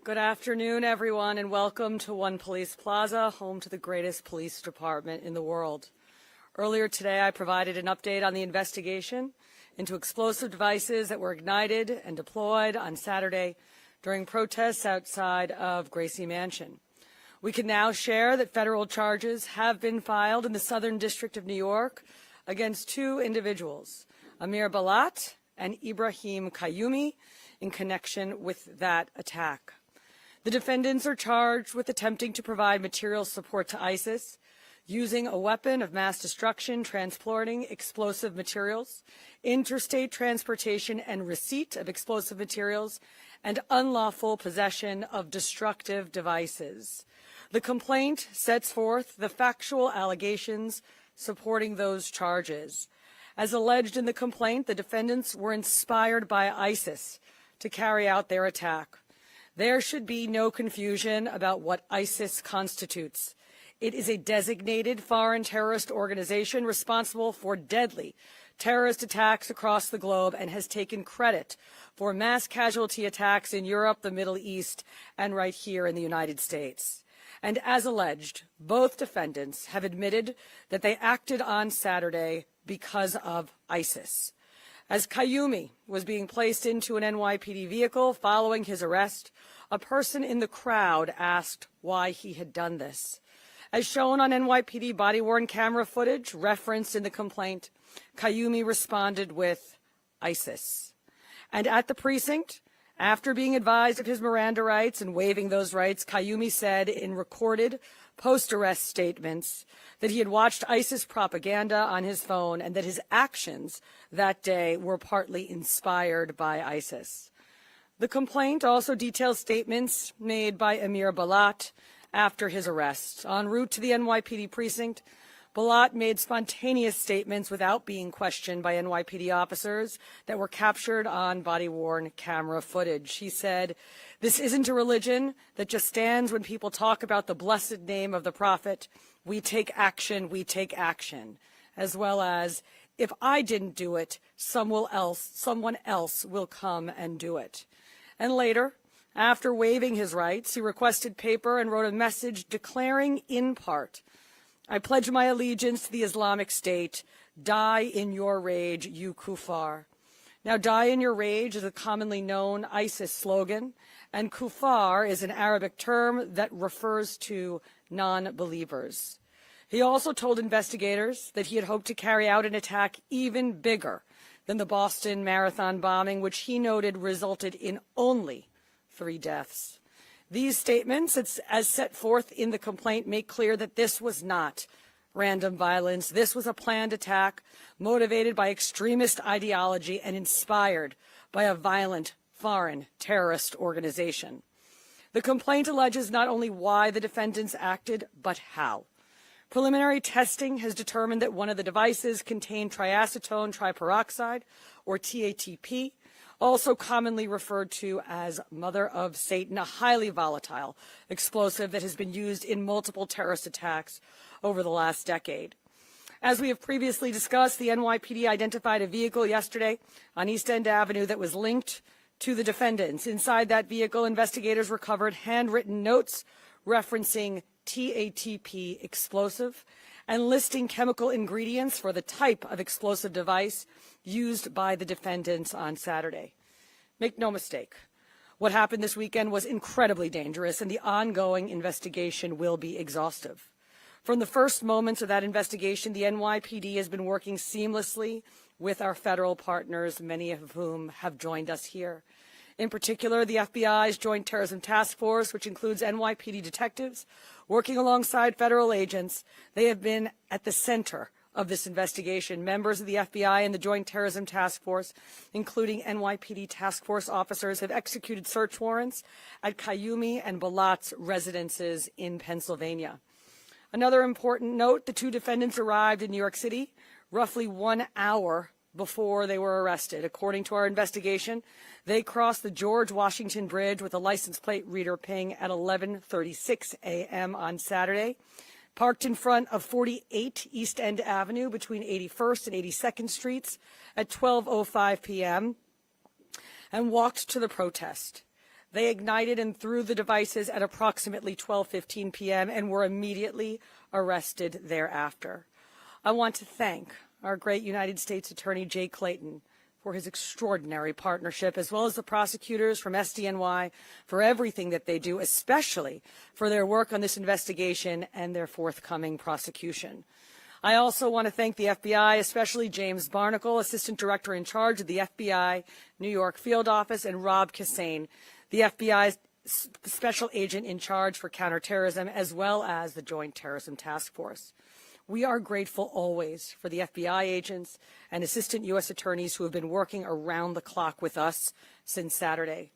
Good afternoon, everyone, and welcome to One Police Plaza, home to the greatest police department in the world. Earlier today, I provided an update on the investigation into explosive devices that were ignited and deployed on Saturday during protests outside of Gracie Mansion. We can now share that federal charges have been filed in the Southern District of New York against two individuals, Amir Balat and Ibrahim Qayyumi, in connection with that attack. The defendants are charged with attempting to provide material support to ISIS, using a weapon of mass destruction, transporting explosive materials, interstate transportation and receipt of explosive materials, and unlawful possession of destructive devices. The complaint sets forth the factual allegations supporting those charges. As alleged in the complaint, the defendants were inspired by ISIS to carry out their attack. There should be no confusion about what ISIS constitutes. It is a designated foreign terrorist organization responsible for deadly terrorist attacks across the globe and has taken credit for mass casualty attacks in Europe, the Middle East, and right here in the United States. And as alleged, both defendants have admitted that they acted on Saturday because of ISIS. As Qayyumi was being placed into an NYPD vehicle following his arrest, a person in the crowd asked why he had done this. As shown on NYPD body-worn camera footage referenced in the complaint, Qayyumi responded with ISIS. And at the precinct, after being advised of his Miranda rights and waiving those rights, Qayyumi said in recorded post-arrest statements that he had watched ISIS propaganda on his phone and that his actions that day were partly inspired by ISIS. The complaint also details statements made by Amir Balat after his arrest. En route to the NYPD precinct, Balat made spontaneous statements without being questioned by NYPD officers that were captured on body-worn camera footage. He said, "This isn't a religion that just stands when people talk about the blessed name of the Prophet. We take action, as well as, if I didn't do it, someone else will come and do it." And later, after waiving his rights, he requested paper and wrote a message declaring in part, "I pledge my allegiance to the Islamic State. Die in your rage, you kuffar." Now, "die in your rage" is a commonly known ISIS slogan, and kuffar is an Arabic term that refers to non-believers. He also told investigators that he had hoped to carry out an attack even bigger than the Boston Marathon bombing, which he noted resulted in only 3 deaths. These statements, as set forth in the complaint, make clear that this was not random violence. This was a planned attack motivated by extremist ideology and inspired by a violent foreign terrorist organization. The complaint alleges not only why the defendants acted, but how. Preliminary testing has determined that one of the devices contained triacetone triperoxide, or TATP, also commonly referred to as Mother of Satan, a highly volatile explosive that has been used in multiple terrorist attacks over the last decade. As we have previously discussed, the NYPD identified a vehicle yesterday on East End Avenue that was linked to the defendants. Inside that vehicle, investigators recovered handwritten notes referencing TATP explosive and listing chemical ingredients for the type of explosive device used by the defendants on Saturday. Make no mistake, what happened this weekend was incredibly dangerous, and the ongoing investigation will be exhaustive. From the first moments of that investigation, the NYPD has been working seamlessly with our federal partners, many of whom have joined us here. In particular, the FBI's Joint Terrorism Task Force, which includes NYPD detectives, working alongside federal agents. They have been at the center of this investigation. Members of the FBI and the Joint Terrorism Task Force, including NYPD task force officers, have executed search warrants at Qayyumi and Balat's residences in Pennsylvania. Another important note, the two defendants arrived in New York City roughly 1 hour before they were arrested. According to our investigation, they crossed the George Washington Bridge with a license plate reader ping at 11:36 a.m. on Saturday, parked in front of 48 East End Avenue between 81st and 82nd Streets at 12:05 p.m., and walked to the protest. They ignited and threw the devices at approximately 12:15 p.m. and were immediately arrested thereafter. I want to thank our great United States Attorney Jay Clayton for his extraordinary partnership, as well as the prosecutors from SDNY for everything that they do, especially for their work on this investigation and their forthcoming prosecution. I also want to thank the FBI, especially James Barnacle, Assistant Director in charge of the FBI New York Field Office, and Rob Cassane, the FBI Special Agent in charge for counterterrorism, as well as the Joint Terrorism Task Force. We are grateful always for the FBI agents and Assistant U.S. Attorneys who have been working around the clock with us since Saturday.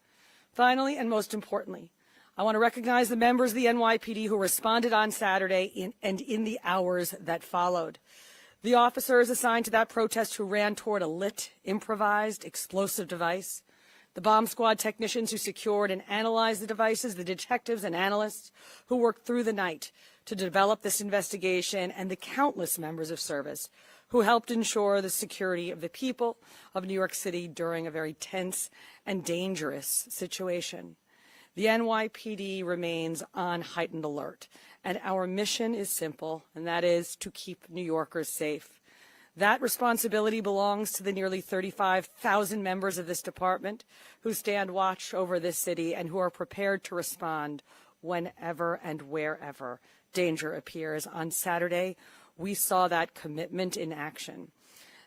Finally, and most importantly, I want to recognize the members of the NYPD who responded on Saturday and in the hours that followed. The officers assigned to that protest who ran toward a lit, improvised, explosive device, the bomb squad technicians who secured and analyzed the devices, the detectives and analysts who worked through the night to develop this investigation, and the countless members of service who helped ensure the security of the people of New York City during a very tense and dangerous situation. The NYPD remains on heightened alert, and our mission is simple, and that is to keep New Yorkers safe. That responsibility belongs to the nearly 35,000 members of this department who stand watch over this city and who are prepared to respond whenever and wherever danger appears. On Saturday, we saw that commitment in action.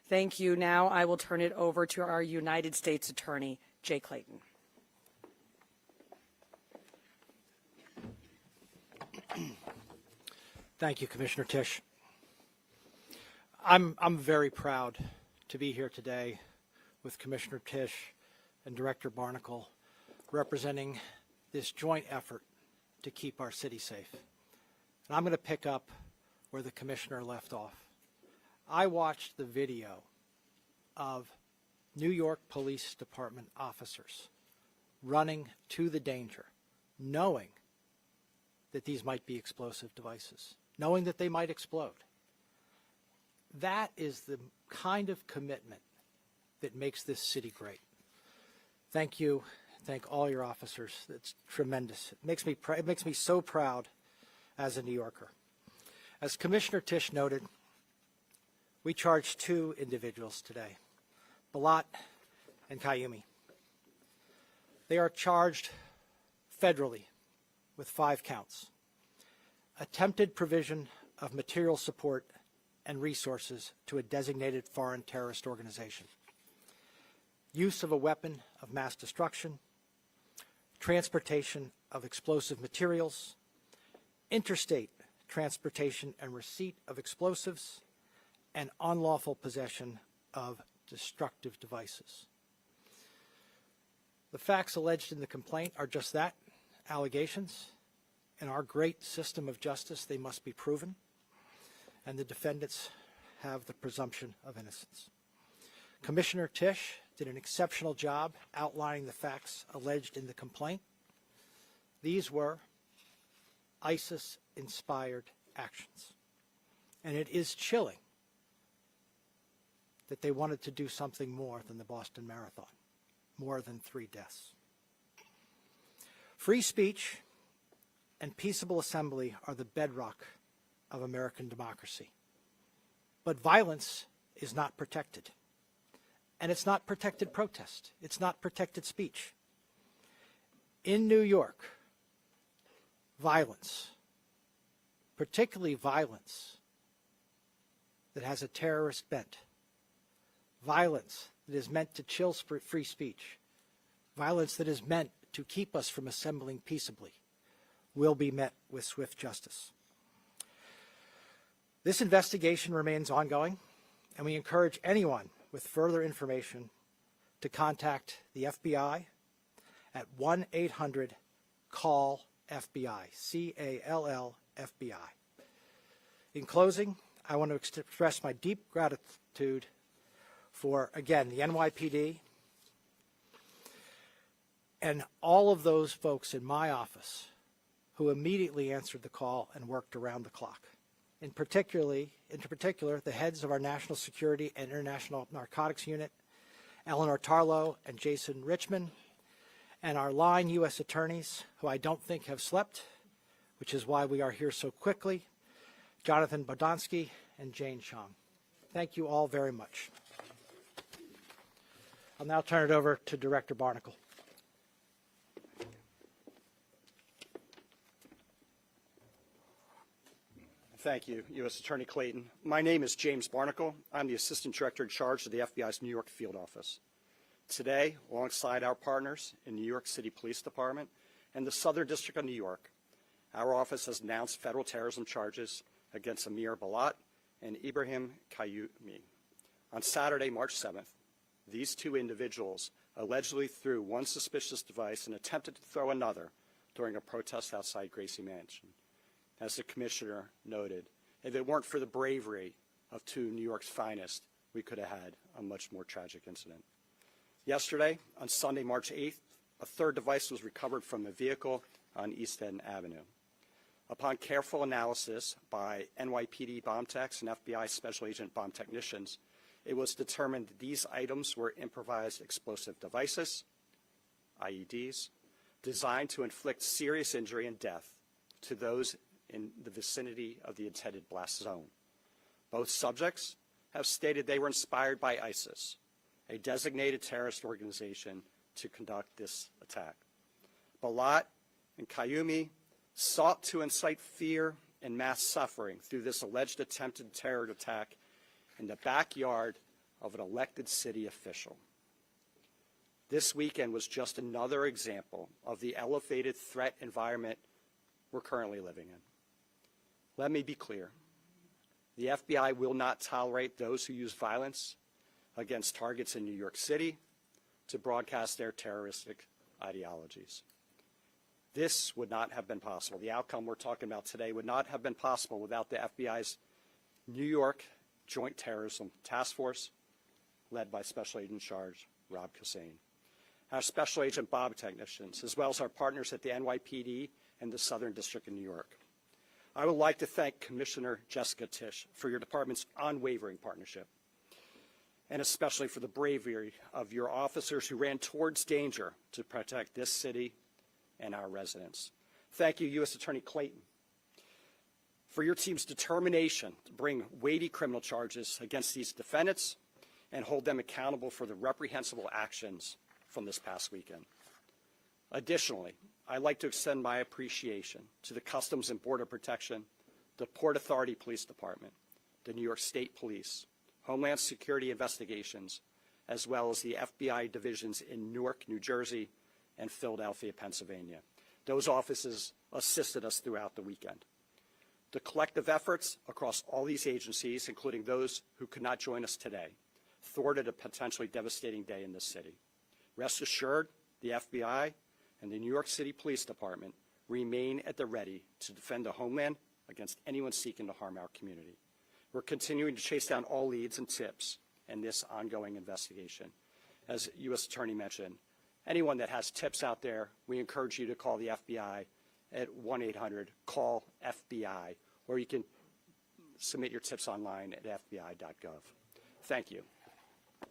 Thank you. Now I will turn it over to our United States Attorney, Jay Clayton. Thank you, Commissioner Tisch. I'm very proud to be here today with Commissioner Tisch and Director Barnacle representing this joint effort to keep our city safe. And I'm going to pick up where the Commissioner left off. I watched the video of New York Police Department officers running to the danger, knowing that these might be explosive devices, knowing that they might explode. That is the kind of commitment that makes this city great. Thank you. Thank all your officers. It's tremendous. It makes me so proud as a New Yorker. As Commissioner Tisch noted, we charged two individuals today, Balat and Kayumi. They are charged federally with 5 counts: attempted provision of material support and resources to a designated foreign terrorist organization, use of a weapon of mass destruction, transportation of explosive materials, interstate transportation and receipt of explosives, and unlawful possession of destructive devices. The facts alleged in the complaint are just that, allegations. In our great system of justice, they must be proven, and the defendants have the presumption of innocence. Commissioner Tisch did an exceptional job outlining the facts alleged in the complaint. These were ISIS-inspired actions, and it is chilling that they wanted to do something more than the Boston Marathon, more than 3 deaths. Free speech and peaceable assembly are the bedrock of American democracy. But violence is not protected. And it's not protected protest. It's not protected speech. In New York, violence, particularly violence that has a terrorist bent, violence that is meant to chill free speech, violence that is meant to keep us from assembling peaceably, will be met with swift justice. This investigation remains ongoing, and we encourage anyone with further information to contact the FBI at 1-800-CALL-FBI, C-A-L-L-FBI. In closing, I want to express my deep gratitude for, again, the NYPD and all of those folks in my office who immediately answered the call and worked around the clock. In particular, the heads of our National Security and International Narcotics Unit, Eleanor Tarlow and Jason Richmond, and our line U.S. attorneys, who I don't think have slept, which is why we are here so quickly, Jonathan Bodonsky and Jane Chong. Thank you all very much. I'll now turn it over to Director Barnacle. Thank you, U.S. Attorney Clayton. My name is James Barnacle. I'm the Assistant Director in charge of the FBI's New York Field Office. Today, alongside our partners in New York City Police Department and the Southern District of New York, our office has announced federal terrorism charges against Amir Balat and Ibrahim Qayyumi. On Saturday, March 7th, these two individuals allegedly threw one suspicious device and attempted to throw another during a protest outside Gracie Mansion. As the Commissioner noted, if it weren't for the bravery of two New York's finest, we could have had a much more tragic incident. Yesterday, on Sunday, March 8th, a third device was recovered from a vehicle on East End Avenue. Upon careful analysis by NYPD bomb techs and FBI Special Agent bomb technicians, it was determined that these items were improvised explosive devices, IEDs, designed to inflict serious injury and death to those in the vicinity of the intended blast zone. Both subjects have stated they were inspired by ISIS, a designated terrorist organization, to conduct this attack. Balat and Qayyumi sought to incite fear and mass suffering through this alleged attempted terror attack in the backyard of an elected city official. This weekend was just another example of the elevated threat environment we're currently living in. Let me be clear. The FBI will not tolerate those who use violence against targets in New York City to broadcast their terroristic ideologies. This would not have been possible. The outcome we're talking about today would not have been possible without the FBI's New York Joint Terrorism Task Force, led by Special Agent in Charge Rob Hussein, our Special Agent Bob technicians, as well as our partners at the NYPD and the Southern District of New York. I would like to thank Commissioner Jessica Tisch for your department's unwavering partnership, and especially for the bravery of your officers who ran towards danger to protect this city and our residents. Thank you, U.S. Attorney Clayton, for your team's determination to bring weighty criminal charges against these defendants and hold them accountable for the reprehensible actions from this past weekend. Additionally, I'd like to extend my appreciation to the Customs and Border Protection, the Port Authority Police Department, the New York State Police, Homeland Security Investigations, as well as the FBI divisions in Newark, New Jersey, and Philadelphia, Pennsylvania. Those offices assisted us throughout the weekend. The collective efforts across all these agencies, including those who could not join us today, thwarted a potentially devastating day in this city. Rest assured, the FBI and the New York City Police Department remain at the ready to defend the homeland against anyone seeking to harm our community. We're continuing to chase down all leads and tips in this ongoing investigation. As U.S. Attorney mentioned, anyone that has tips out there, we encourage you to call the FBI at 1-800-CALL-FBI, or you can submit your tips online at fbi.gov. Thank you.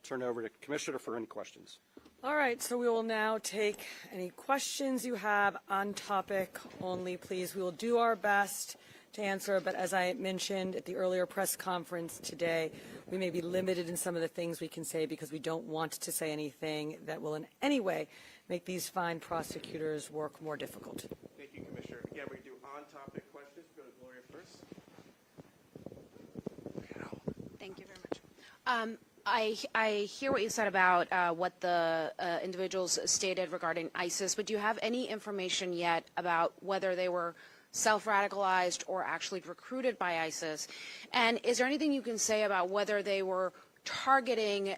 Turn it over to Commissioner for any questions. All right, so we will now take any questions you have on topic only, please. We will do our best to answer, but as I mentioned at the earlier press conference today, we may be limited in some of the things we can say because we don't want to say anything that will in any way make these fine prosecutors' work more difficult. Thank you, Commissioner. Again, we do on-topic questions. Go to Gloria first. Thank you very much. I hear what you said about what the individuals stated regarding ISIS, but do you have any information yet about whether they were self-radicalized or actually recruited by ISIS? And is there anything you can say about whether they were targeting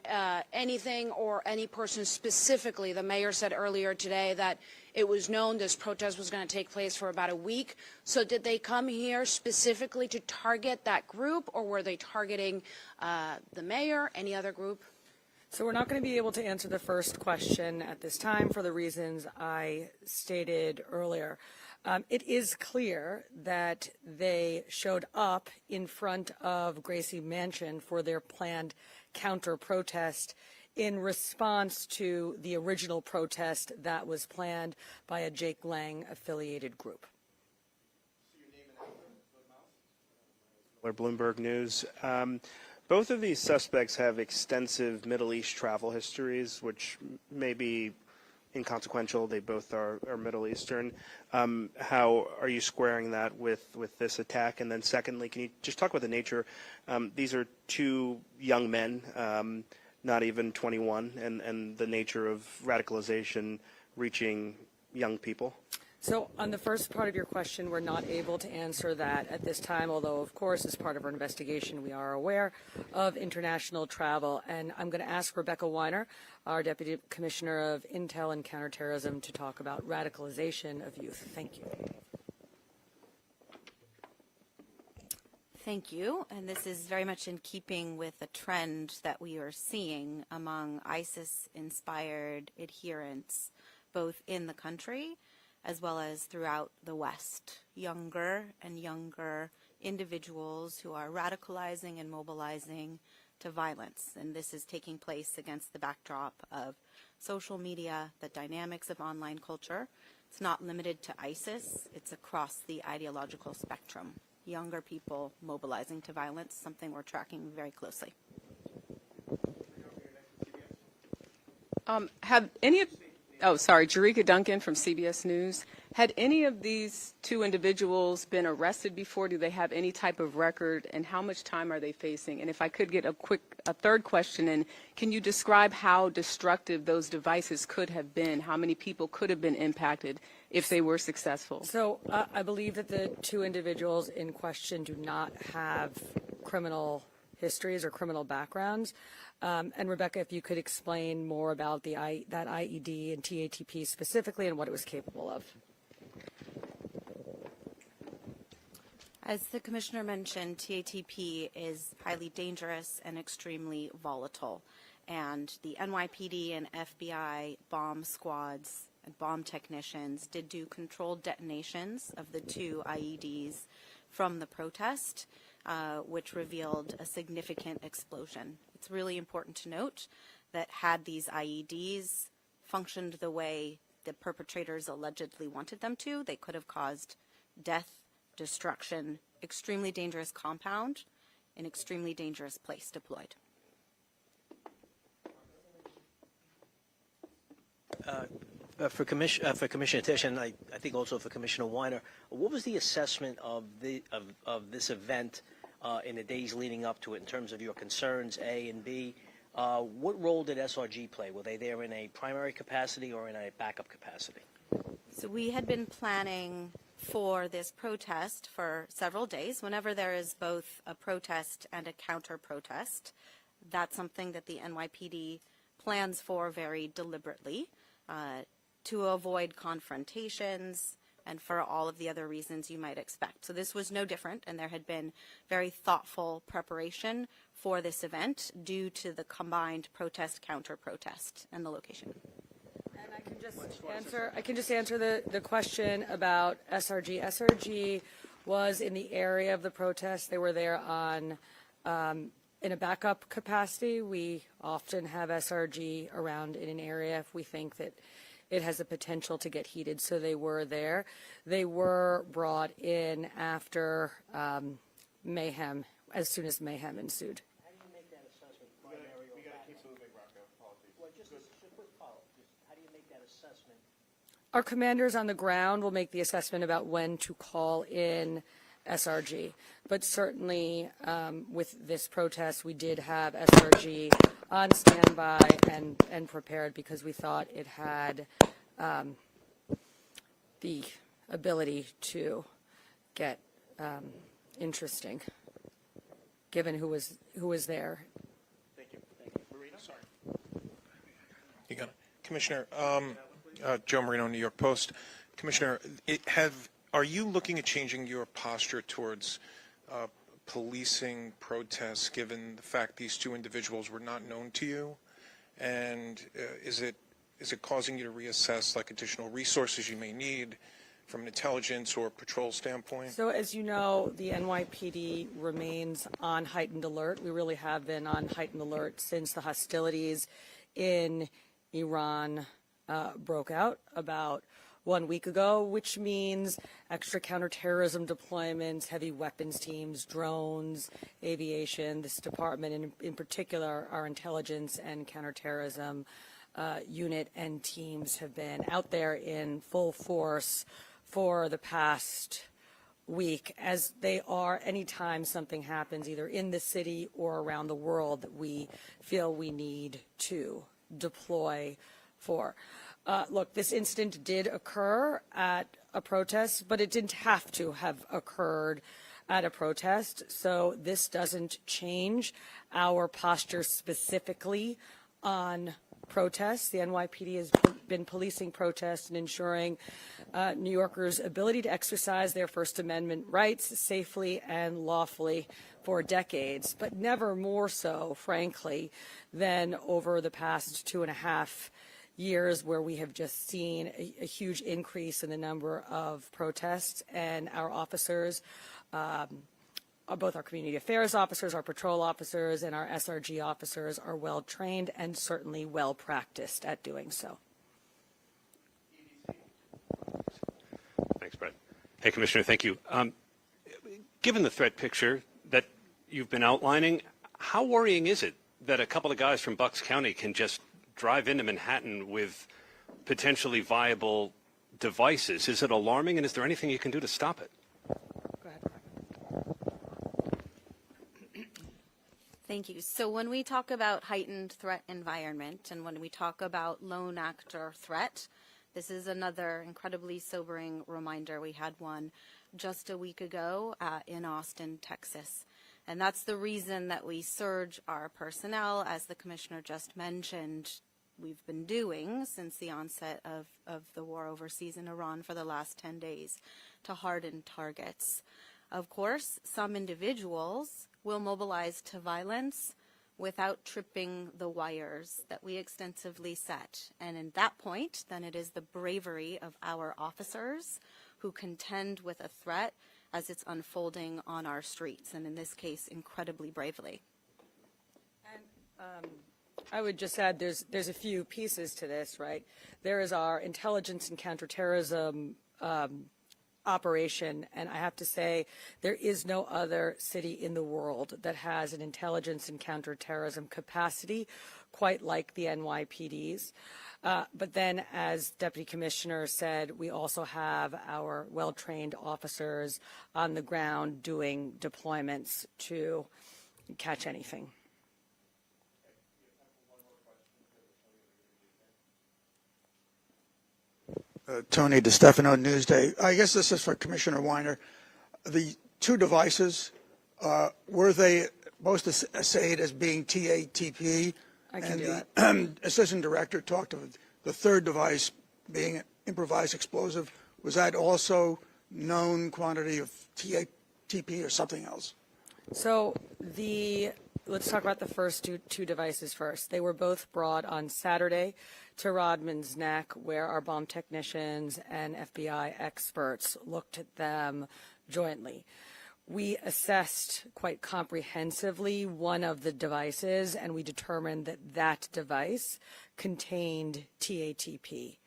anything or any person specifically? The mayor said earlier today that it was known this protest was going to take place for about a week. So did they come here specifically to target that group, or were they targeting the mayor, any other group? So we're not going to be able to answer the first question at this time for the reasons I stated earlier. It is clear that they showed up in front of Gracie Mansion for their planned counter-protest in response to the original protest that was planned by a Jake Lang affiliated group. Bloomberg News. Both of these suspects have extensive Middle East travel histories, which may be inconsequential. They both are Middle Eastern. How are you squaring that with this attack? And then secondly, can you just talk about the nature? These are two young men, not even 21, and the nature of radicalization reaching young people. So on the first part of your question, we're not able to answer that at this time, although, of course, as part of our investigation, we are aware of international travel. And I'm going to ask Rebecca Weiner, our Deputy Commissioner of Intel and Counterterrorism, to talk about radicalization of youth. Thank you. Thank you. And this is very much in keeping with a trend that we are seeing among ISIS-inspired adherents, both in the country as well as throughout the West. Younger and younger individuals who are radicalizing and mobilizing to violence. And this is taking place against the backdrop of social media, the dynamics of online culture. It's not limited to ISIS. It's across the ideological spectrum. Younger people mobilizing to violence, something we're tracking very closely. Have any of, Jerika Duncan from CBS News. Had any of these two individuals been arrested before? Do they have any type of record? And how much time are they facing? And if I could get a third question in, can you describe how destructive those devices could have been? How many people could have been impacted if they were successful? So I believe that the two individuals in question do not have criminal histories or criminal backgrounds. And Rebecca, if you could explain more about that IED and TATP specifically and what it was capable of. As the Commissioner mentioned, TATP is highly dangerous and extremely volatile. And the NYPD and FBI bomb squads and bomb technicians did do controlled detonations of the two IEDs from the protest, which revealed a significant explosion. It's really important to note that had these IEDs functioned the way the perpetrators allegedly wanted them to, they could have caused death, destruction, extremely dangerous compound, an extremely dangerous place deployed. For Commissioner Tisch, and I think also for Commissioner Weiner, what was the assessment of this event in the days leading up to it in terms of your concerns, A and B? What role did SRG play? Were they there in a primary capacity or in a backup capacity? So we had been planning for this protest for several days. Whenever there is both a protest and a counter-protest, that's something that the NYPD plans for very deliberately to avoid confrontations and for all of the other reasons you might expect. So this was no different, and there had been very thoughtful preparation for this event due to the combined protest, counter-protest, and the location. And I can just answer the question about SRG. SRG was in the area of the protest. They were there on in a backup capacity. We often have SRG around in an area if we think that it has the potential to get heated, so they were there. They were brought in after mayhem, as soon as mayhem ensued. How do you make that assessment? We got to keep moving, Rocco. Apologies. Well, just a quick follow-up. How do you make that assessment? Our commanders on the ground will make the assessment about when to call in SRG. But certainly with this protest, we did have SRG on standby and prepared because we thought it had the ability to get interesting, given who was there. Thank you. Marina? Sorry. You got it. Commissioner, Joe Marino, New York Post. Commissioner, are you looking at changing your posture towards policing protests, given the fact these two individuals were not known to you? And is it causing you to reassess like additional resources you may need from an intelligence or patrol standpoint? So as you know, the NYPD remains on heightened alert. We really have been on heightened alert since the hostilities in Iran broke out about 1 week ago, which means extra counterterrorism deployments, heavy weapons teams, drones, aviation. This department, and in particular, our intelligence and counterterrorism unit and teams have been out there in full force for the past week, as they are anytime something happens either in the city or around the world that we feel we need to deploy for. Look, this incident did occur at a protest, but it didn't have to have occurred at a protest. So this doesn't change our posture specifically on protests. The NYPD has been policing protests and ensuring New Yorkers' ability to exercise their First Amendment rights safely and lawfully for decades, but never more so, frankly, than over the past 2.5 years, where we have just seen a huge increase in the number of protests, and our officers, both our community affairs officers, our patrol officers, and our SRG officers are well trained and certainly well practiced at doing so. Thanks, Brett. Hey, Commissioner, thank you. Given the threat picture that you've been outlining, how worrying is it that a couple of guys from Bucks County can just drive into Manhattan with potentially viable devices? Is it alarming, and is there anything you can do to stop it? Go ahead. Thank you. So when we talk about heightened threat environment and when we talk about lone actor threat, this is another incredibly sobering reminder. We had one just a week ago in Austin, Texas. And that's the reason that we surge our personnel, as the Commissioner just mentioned, we've been doing since the onset of the war overseas in Iran for the last 10 days, to harden targets. Of course, some individuals will mobilize to violence without tripping the wires that we extensively set. And in that point, then it is the bravery of our officers who contend with a threat as it's unfolding on our streets, and in this case, incredibly bravely. And I would just add there's a few pieces to this, right? There is our intelligence and counterterrorism operation, and I have to say there is no other city in the world that has an intelligence and counterterrorism capacity quite like the NYPD's. But then, as Deputy Commissioner said, we also have our well-trained officers on the ground doing deployments to catch anything. Tony DiStefano, Newsday. I guess this is for Commissioner Weiner. The two devices, were they both assayed as being TATP? I can and do it. The assistant director talked of the third device being an improvised explosive. Was that also known quantity of TATP or something else? So let's talk about the first two devices first. They were both brought on Saturday to Rodman's Neck, where our bomb technicians and FBI experts looked at them jointly. We assessed quite comprehensively one of the devices, and we determined that that device contained TATP.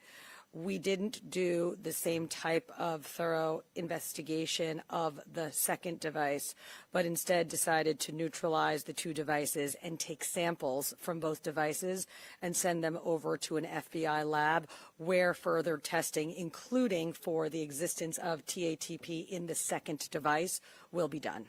We didn't do the same type of thorough investigation of the second device, but instead decided to neutralize the two devices and take samples from both devices and send them over to an FBI lab where further testing, including for the existence of TATP in the second device, will be done.